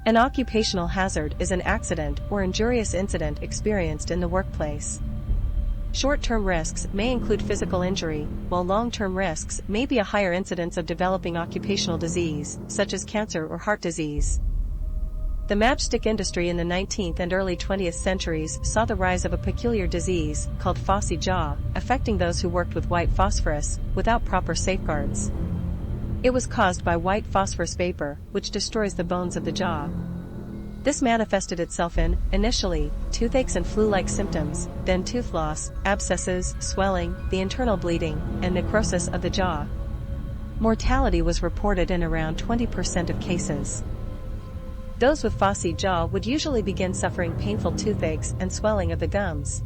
An occupational hazard is an accident or injurious incident experienced in the workplace. Short-term risks may include physical injury, while long-term risks may be a higher incidence of developing occupational disease, such as cancer or heart disease. The matchstick industry in the 19th and early 20th centuries saw the rise of a peculiar disease called phossy jaw, affecting those who worked with white phosphorus without proper safeguards. It was caused by white phosphorus vapor, which destroys the bones of the jaw. This manifested itself in, initially, toothaches and flu-like symptoms, then tooth loss, abscesses, swelling, the internal bleeding, and necrosis of the jaw. Mortality was reported in around 20% of cases. Those with phossy jaw would usually begin suffering painful toothaches and swelling of the gums.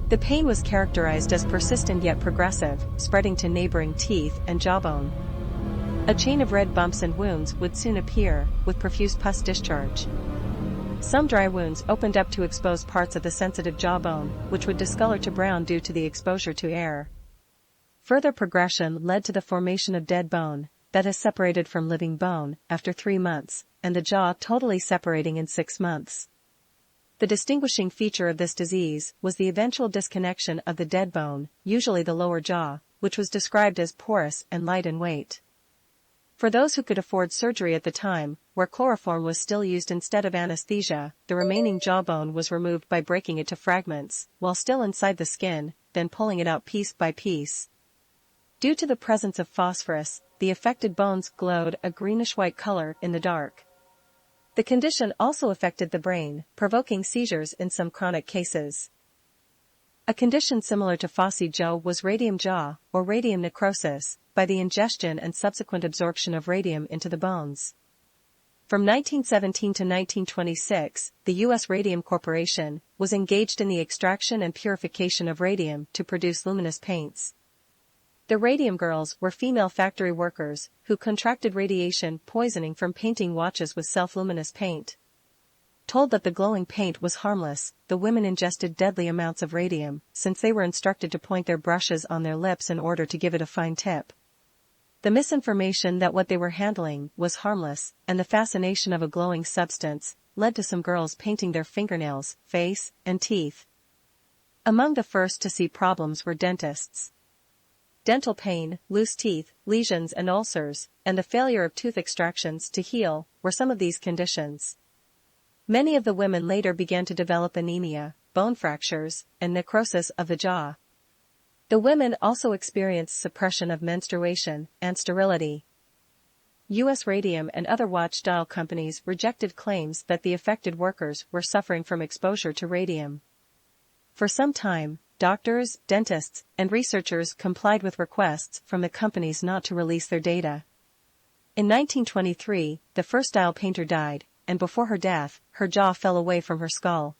The pain was characterized as persistent yet progressive, spreading to neighboring teeth and jawbone. A chain of red bumps and wounds would soon appear, with profuse pus discharge. Some dry wounds opened up to expose parts of the sensitive jawbone, which would discolor to brown due to the exposure to air. Further progression led to the formation of dead bone, that is separated from living bone, after 3 months, and the jaw totally separating in 6 months. The distinguishing feature of this disease was the eventual disconnection of the dead bone, usually the lower jaw, which was described as porous and light in weight. For those who could afford surgery at the time, where chloroform was still used instead of anesthesia, the remaining jawbone was removed by breaking it to fragments, while still inside the skin, then pulling it out piece by piece. Due to the presence of phosphorus, the affected bones glowed a greenish-white color in the dark. The condition also affected the brain, provoking seizures in some chronic cases. A condition similar to phossy jaw was radium jaw, or radium necrosis, by the ingestion and subsequent absorption of radium into the bones. From 1917 to 1926, the U.S. Radium Corporation was engaged in the extraction and purification of radium to produce luminous paints. The radium girls were female factory workers who contracted radiation poisoning from painting watches with self-luminous paint. Told that the glowing paint was harmless, the women ingested deadly amounts of radium, since they were instructed to point their brushes on their lips in order to give it a fine tip. The misinformation that what they were handling was harmless, and the fascination of a glowing substance, led to some girls painting their fingernails, face, and teeth. Among the first to see problems were dentists. Dental pain, loose teeth, lesions and ulcers, and the failure of tooth extractions to heal, were some of these conditions. Many of the women later began to develop anemia, bone fractures, and necrosis of the jaw. The women also experienced suppression of menstruation and sterility. U.S. Radium and other watch-dial companies rejected claims that the affected workers were suffering from exposure to radium. For some time, doctors, dentists, and researchers complied with requests from the companies not to release their data. In 1923, the first dial painter died, and before her death, her jaw fell away from her skull.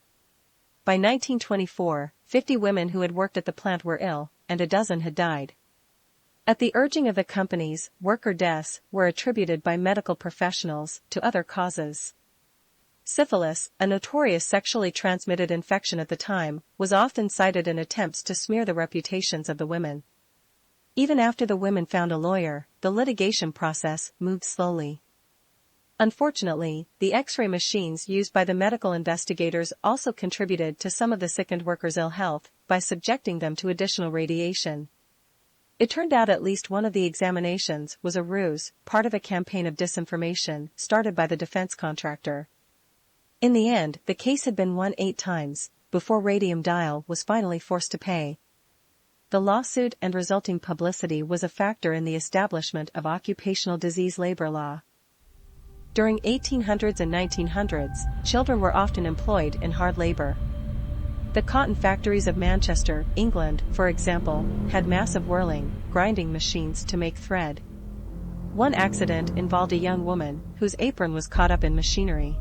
By 1924, 50 women who had worked at the plant were ill, and a dozen had died. At the urging of the companies, worker deaths were attributed by medical professionals to other causes. Syphilis, a notorious sexually transmitted infection at the time, was often cited in attempts to smear the reputations of the women. Even after the women found a lawyer, the litigation process moved slowly. Unfortunately, the X-ray machines used by the medical investigators also contributed to some of the sickened workers' ill health by subjecting them to additional radiation. It turned out at least one of the examinations was a ruse, part of a campaign of disinformation started by the defense contractor. In the end, the case had been won 8 times, before Radium Dial was finally forced to pay. The lawsuit and resulting publicity was a factor in the establishment of occupational disease labor law. During 1800s and 1900s, children were often employed in hard labor. The cotton factories of Manchester, England, for example, had massive whirling, grinding machines to make thread. One accident involved a young woman whose apron was caught up in machinery.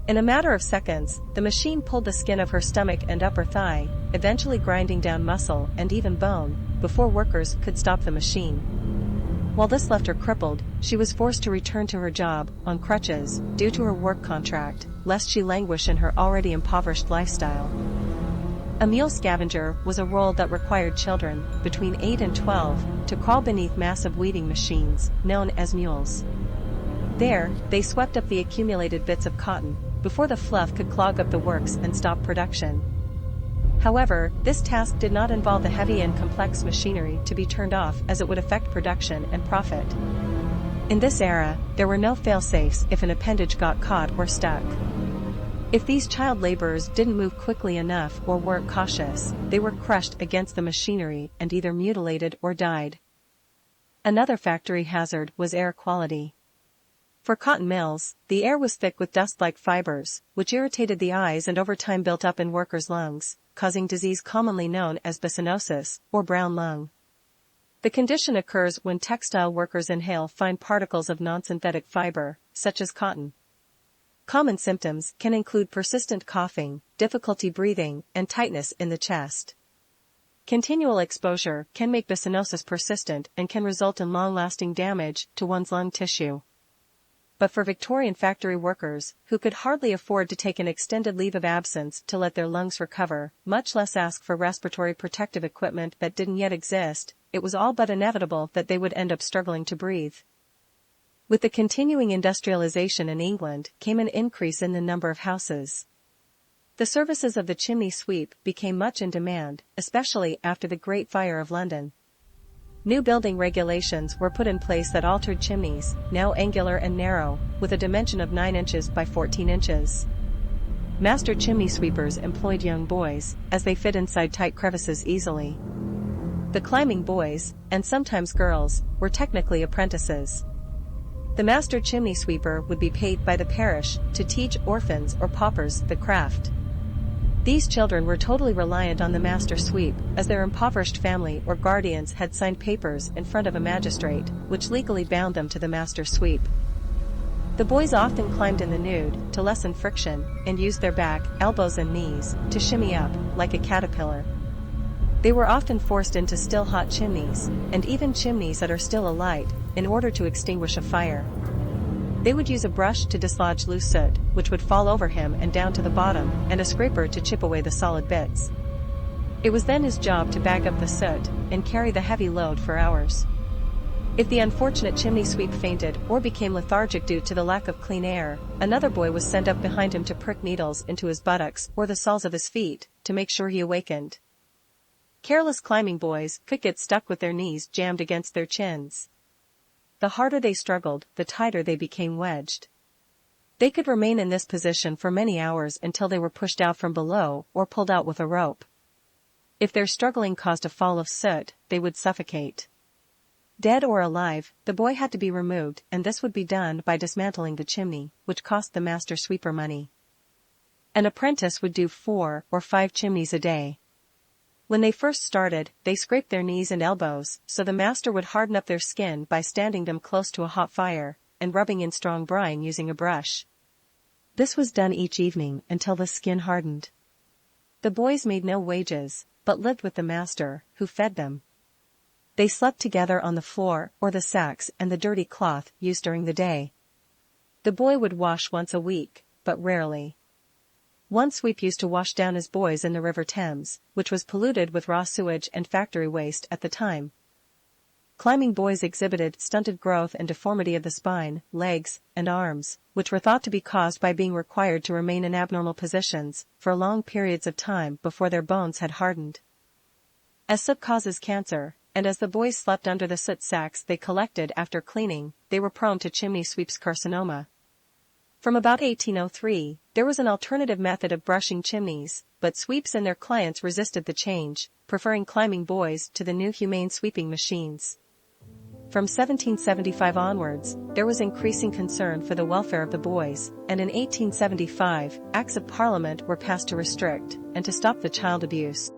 In a matter of seconds, the machine pulled the skin of her stomach and upper thigh, eventually grinding down muscle and even bone, before workers could stop the machine. While this left her crippled, she was forced to return to her job, on crutches, due to her work contract, lest she languish in her already impoverished lifestyle. A mule scavenger was a role that required children, between 8 and 12, to crawl beneath massive weeding machines, known as mules. There, they swept up the accumulated bits of cotton, before the fluff could clog up the works and stop production. However, this task did not involve the heavy and complex machinery to be turned off, as it would affect production and profit. In this era, there were no fail-safes if an appendage got caught or stuck. If these child laborers didn't move quickly enough or weren't cautious, they were crushed against the machinery and either mutilated or died. Another factory hazard was air quality. For cotton mills, the air was thick with dust-like fibers, which irritated the eyes and over time built up in workers' lungs, causing disease commonly known as bisonosis, or brown lung. The condition occurs when textile workers inhale fine particles of non-synthetic fiber, such as cotton. Common symptoms can include persistent coughing, difficulty breathing, and tightness in the chest. Continual exposure can make bisonosis persistent and can result in long-lasting damage to one's lung tissue. But for Victorian factory workers, who could hardly afford to take an extended leave of absence to let their lungs recover, much less ask for respiratory protective equipment that didn't yet exist, it was all but inevitable that they would end up struggling to breathe. With the continuing industrialization in England came an increase in the number of houses. The services of the chimney sweep became much in demand, especially after the Great Fire of London. New building regulations were put in place that altered chimneys, now angular and narrow, with a dimension of 9 inches by 14 inches. Master chimney sweepers employed young boys, as they fit inside tight crevices easily. The climbing boys, and sometimes girls, were technically apprentices. The master chimney sweeper would be paid by the parish to teach orphans or paupers the craft. These children were totally reliant on the master sweep, as their impoverished family or guardians had signed papers in front of a magistrate, which legally bound them to the master sweep. The boys often climbed in the nude, to lessen friction, and used their back, elbows and knees, to shimmy up, like a caterpillar. They were often forced into still hot chimneys, and even chimneys that are still alight, in order to extinguish a fire. They would use a brush to dislodge loose soot, which would fall over him and down to the bottom, and a scraper to chip away the solid bits. It was then his job to bag up the soot and carry the heavy load for hours. If the unfortunate chimney sweep fainted or became lethargic due to the lack of clean air, another boy was sent up behind him to prick needles into his buttocks or the soles of his feet, to make sure he awakened. Careless climbing boys could get stuck with their knees jammed against their chins. The harder they struggled, the tighter they became wedged. They could remain in this position for many hours until they were pushed out from below or pulled out with a rope. If their struggling caused a fall of soot, they would suffocate. Dead or alive, the boy had to be removed, and this would be done by dismantling the chimney, which cost the master sweeper money. An apprentice would do 4 or 5 chimneys a day. When they first started, they scraped their knees and elbows, so the master would harden up their skin by standing them close to a hot fire, and rubbing in strong brine using a brush. This was done each evening until the skin hardened. The boys made no wages, but lived with the master, who fed them. They slept together on the floor or the sacks and the dirty cloth used during the day. The boy would wash once a week, but rarely. One sweep used to wash down his boys in the River Thames, which was polluted with raw sewage and factory waste at the time. Climbing boys exhibited stunted growth and deformity of the spine, legs, and arms, which were thought to be caused by being required to remain in abnormal positions for long periods of time before their bones had hardened. As soot causes cancer, and as the boys slept under the soot sacks they collected after cleaning, they were prone to chimney sweeps carcinoma. From about 1803, there was an alternative method of brushing chimneys, but sweeps and their clients resisted the change, preferring climbing boys to the new humane sweeping machines. From 1775 onwards, there was increasing concern for the welfare of the boys, and in 1875, Acts of Parliament were passed to restrict and to stop the child abuse.